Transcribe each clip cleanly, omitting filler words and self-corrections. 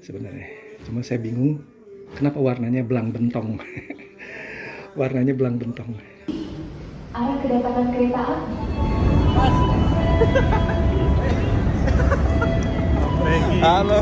sebenarnya. Cuma saya bingung kenapa warnanya belang bentong. Warnanya belang bentong. Arah kedatangan kereta api. Halo.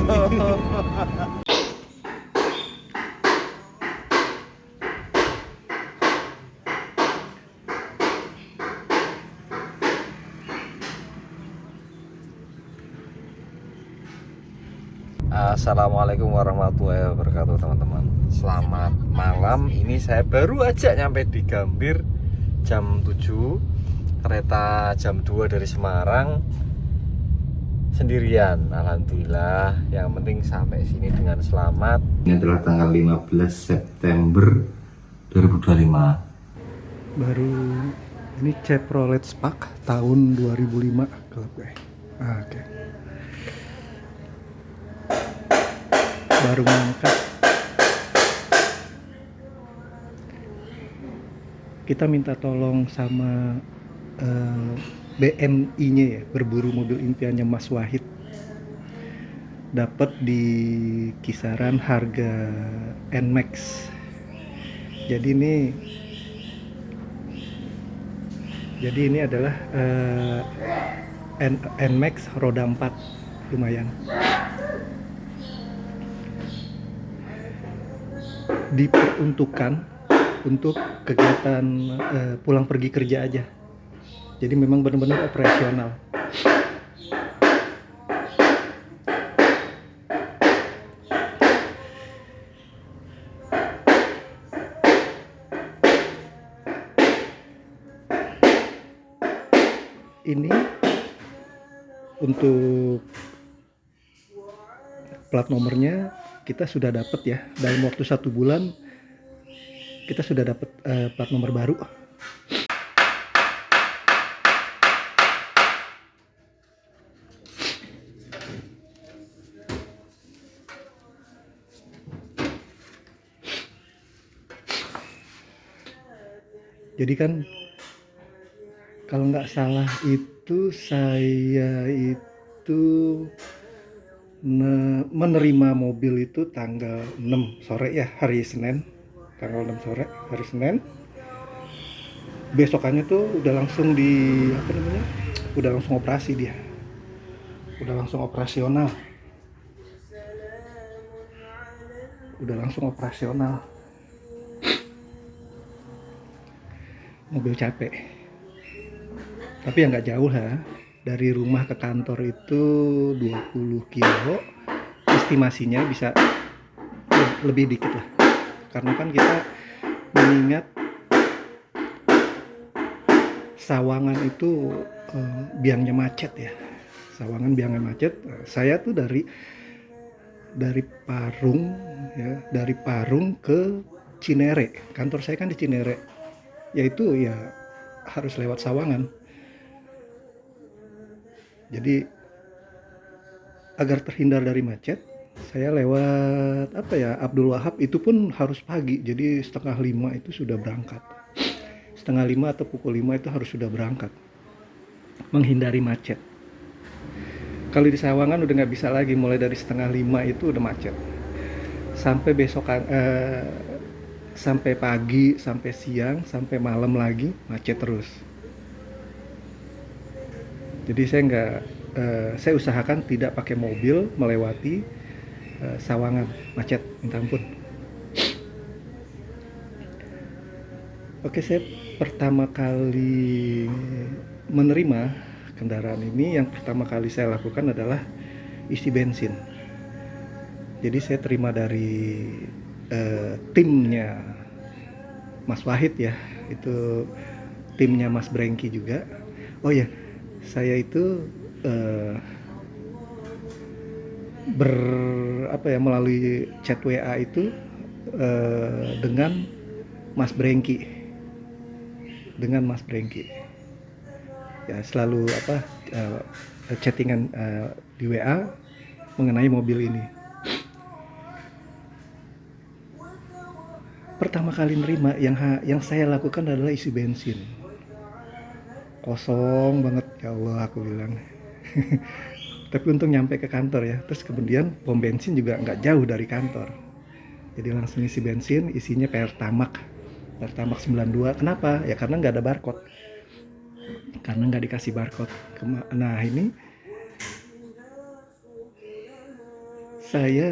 Assalamualaikum warahmatullahi wabarakatuh teman-teman. Selamat malam. Ini saya baru aja nyampe di Gambir jam 7. Kereta jam 2 dari Semarang. Sendirian, alhamdulillah. Yang penting sampai sini dengan selamat. Ini adalah tanggal 15 September 2025. Baru ini Chevrolet Spark tahun 2005 kalau gue. Oke. Baru ngangkat. Kita minta tolong sama BMI-nya ya, berburu mobil impiannya Mas Wahid. Dapat di kisaran harga NMAX. Jadi ini adalah NMAX roda 4, lumayan. Diperuntukkan untuk kegiatan pulang pergi kerja aja. Jadi memang benar-benar operasional. Ini untuk plat nomornya kita sudah dapat ya, dalam waktu 1 bulan kita sudah dapat plat nomor baru. Jadi kan kalau nggak salah itu saya itu menerima mobil itu tanggal 6 sore ya, hari Senin. Tanggal 6 sore, hari Senin. Besokannya tuh udah langsung udah langsung operasi dia. Udah langsung operasional. Mobil capek. Tapi ya nggak jauh lah. Dari rumah ke kantor itu 20 kilo. Estimasinya bisa lebih dikit lah. Karena kan kita mengingat Sawangan itu biangnya macet ya. Sawangan biangnya macet. Saya tuh dari Parung ya, dari Parung ke Cinere. Kantor saya kan di Cinere. Yaitu ya harus lewat Sawangan. Jadi agar terhindar dari macet, saya lewat Abdul Wahab, itu pun harus pagi. Jadi 4:30 itu sudah berangkat. 4:30 atau pukul 5 itu harus sudah berangkat. Menghindari macet. Kalau di Sawangan udah nggak bisa lagi, mulai dari 4:30 itu udah macet. Sampai besokan sampai pagi, sampai siang, sampai malam lagi macet terus. Jadi saya usahakan tidak pakai mobil melewati Sawangan, macet, minta ampun. Oke, saya pertama kali menerima kendaraan ini, yang pertama kali saya lakukan adalah isi bensin. Jadi saya terima dari timnya Mas Wahid ya, itu timnya Mas Brengki juga. Oh ya, saya itu melalui chat WA itu dengan Mas Brengki. Ya selalu chattingan di WA mengenai mobil ini. Pertama kali nerima yang saya lakukan adalah isi bensin. Kosong banget, ya Allah aku bilang. Tapi untung nyampe ke kantor ya. Terus kemudian pom bensin juga nggak jauh dari kantor. Jadi langsung isi bensin, isinya Pertamax. Pertamax 92. Kenapa? Ya karena nggak ada barcode. Karena nggak dikasih barcode. Nah ini saya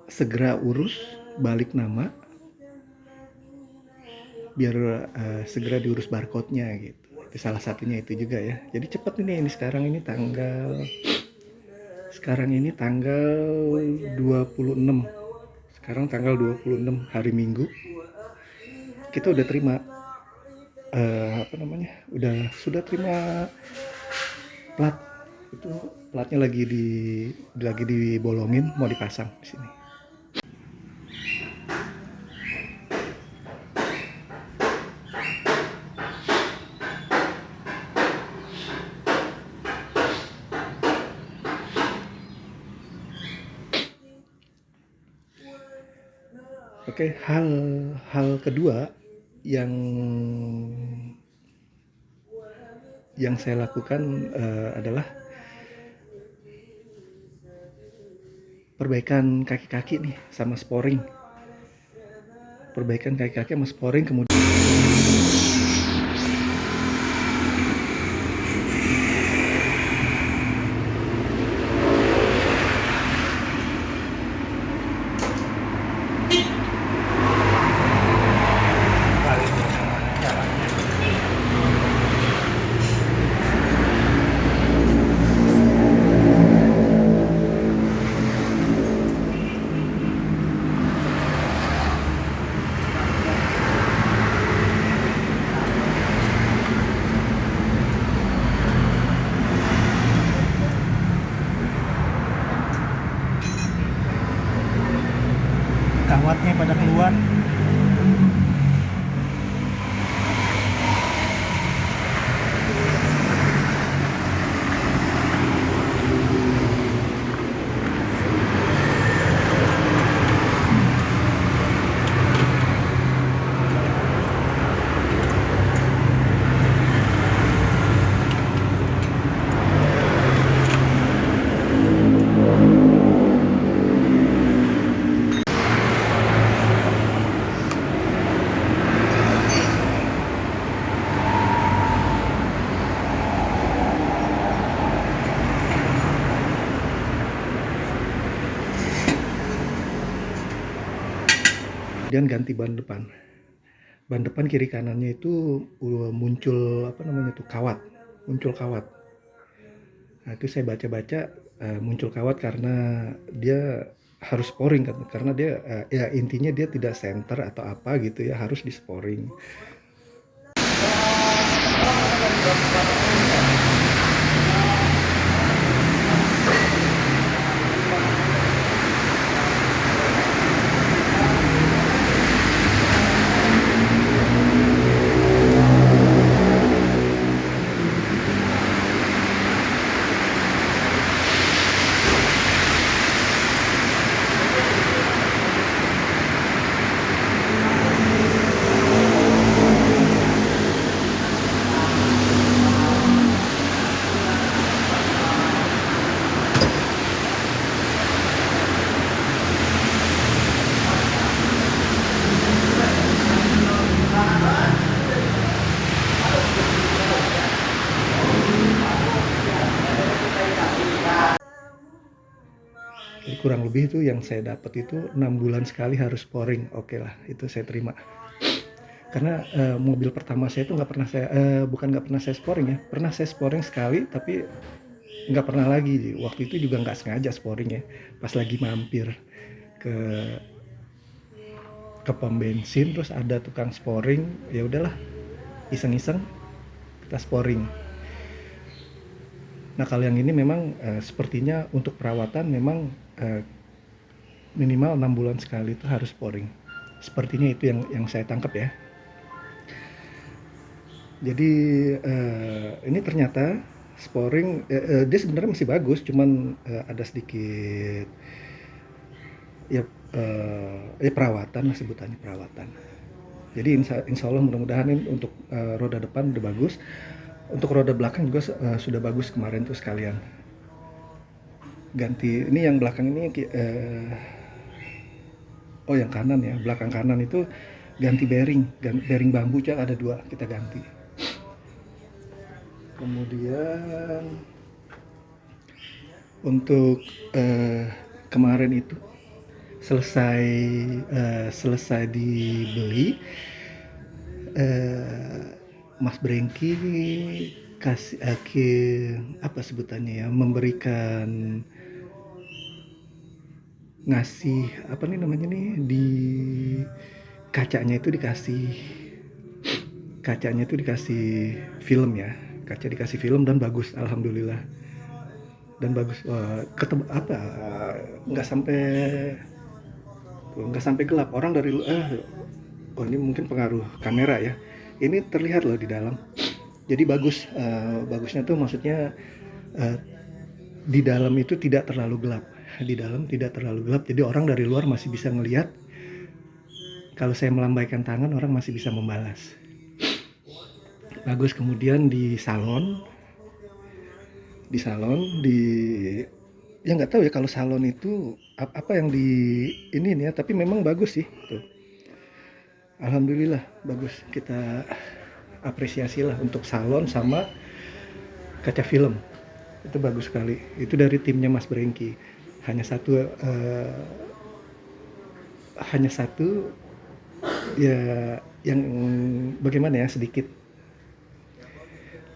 segera urus balik nama biar segera diurus barcode-nya gitu. Itu salah satunya itu juga ya. Jadi cepat ini sekarang ini tanggal 26. Sekarang tanggal 26 hari Minggu. Kita udah terima sudah terima plat. Itu platnya lagi dibolongin, mau dipasang di sini. Oke, hal kedua yang saya lakukan adalah perbaikan kaki-kaki nih sama sporing. Perbaikan kaki-kaki sama sporing, kemudian kawatnya pada keluar. Kemudian ganti ban depan. Ban depan kiri kanannya itu muncul kawat, muncul kawat. Nah, itu saya baca-baca muncul kawat karena dia harus sporing kan, karena dia ya intinya dia tidak center atau apa gitu ya, harus di sporing. Jadi kurang lebih itu yang saya dapat itu 6 bulan sekali harus sporing. Oke lah, itu saya terima. Karena mobil pertama saya itu nggak pernah saya sporing ya. Pernah saya sporing sekali, tapi nggak pernah lagi. Waktu itu juga nggak sengaja sporing ya. Pas lagi mampir ke pom bensin, terus ada tukang sporing, ya udahlah, iseng-iseng kita sporing. Nah kalau yang ini memang sepertinya untuk perawatan memang minimal 6 bulan sekali itu harus sporing. Sepertinya itu yang saya tangkap ya. Jadi ini ternyata sporing dia sebenarnya masih bagus, cuman ada sedikit ya perawatan lah, sebutannya perawatan. Jadi insya Allah mudah-mudahan untuk roda depan udah bagus. Untuk roda belakang juga sudah bagus kemarin tuh sekalian. ganti ini yang belakang ini oh yang kanan ya, belakang kanan itu ganti bearing bambu ada 2 kita ganti. Kemudian untuk kemarin itu selesai dibeli, Mas Brengki apa sebutannya ya, memberikan, ngasih apa nih namanya nih, di kacanya itu dikasih film ya, kaca dikasih film dan bagus, alhamdulillah, dan bagus. Ketemu apa, nggak sampai gelap. Orang dari oh ini mungkin pengaruh kamera ya, ini terlihat loh di dalam, jadi bagus. Bagusnya tuh maksudnya di dalam itu tidak terlalu gelap, jadi orang dari luar masih bisa ngelihat. Kalau saya melambaikan tangan, orang masih bisa membalas. Bagus. Kemudian di salon ya nggak tahu ya kalau salon itu apa yang di ini nih ya, tapi memang bagus sih tuh. Alhamdulillah bagus, kita apresiasi lah untuk salon sama kaca film, itu bagus sekali. Itu dari timnya Mas Brengki. Hanya satu ya yang bagaimana ya, sedikit,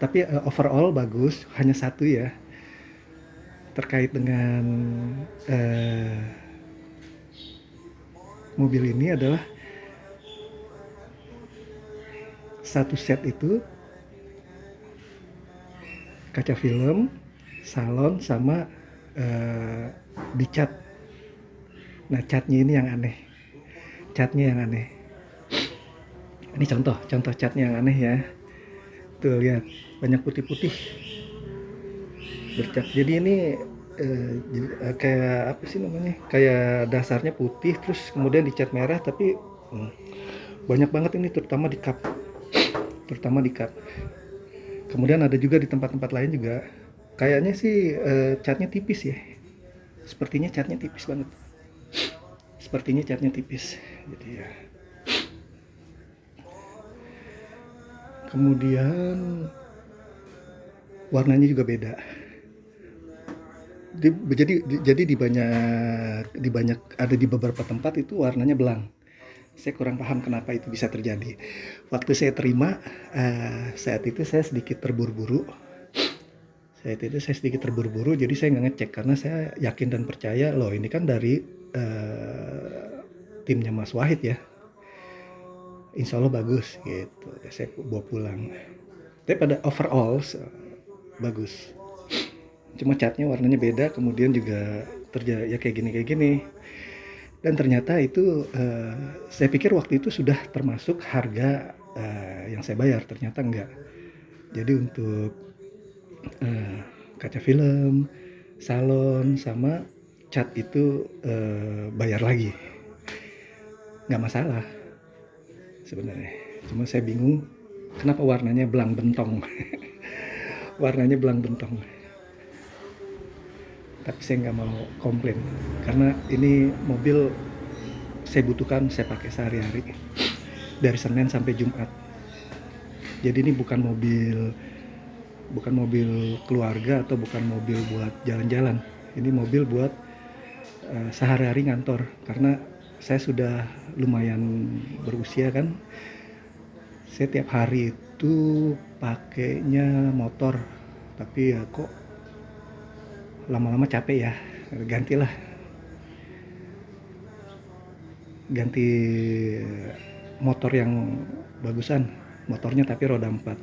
tapi overall bagus. Hanya satu ya, terkait dengan mobil ini adalah satu set itu kaca film, salon, sama dicat. Nah catnya ini yang aneh, ini contoh catnya yang aneh ya. Tuh lihat, banyak putih-putih bercat. Jadi ini kayak apa sih namanya, kayak dasarnya putih terus kemudian dicat merah, tapi banyak banget ini, terutama di kap. Kemudian ada juga di tempat-tempat lain juga. Kayaknya sih catnya tipis ya. Sepertinya catnya tipis banget. Jadi ya. Kemudian warnanya juga beda. Jadi di banyak ada di beberapa tempat itu warnanya belang. Saya kurang paham kenapa itu bisa terjadi. Waktu saya terima, saat itu saya sedikit terburu-buru. Jadi saya nggak ngecek karena saya yakin dan percaya loh ini kan dari timnya Mas Wahid ya. Insya Allah bagus gitu. Saya bawa pulang. Tapi pada overall bagus. Cuma catnya warnanya beda, kemudian juga terjadi ya kayak gini. Dan ternyata itu saya pikir waktu itu sudah termasuk harga yang saya bayar, ternyata enggak. Jadi untuk kaca film, salon, sama cat itu bayar lagi. Nggak masalah sebenarnya. Cuma saya bingung kenapa warnanya belang bentong. Tapi saya nggak mau komplain karena ini mobil saya butuhkan, saya pakai sehari-hari dari Senin sampai Jumat. Jadi ini bukan mobil keluarga atau bukan mobil buat jalan-jalan. Ini mobil buat sehari-hari ngantor, karena saya sudah lumayan berusia kan. Saya tiap hari itu pakainya motor, tapi ya kok lama-lama capek ya, ganti motor yang bagusan, motornya tapi roda 4.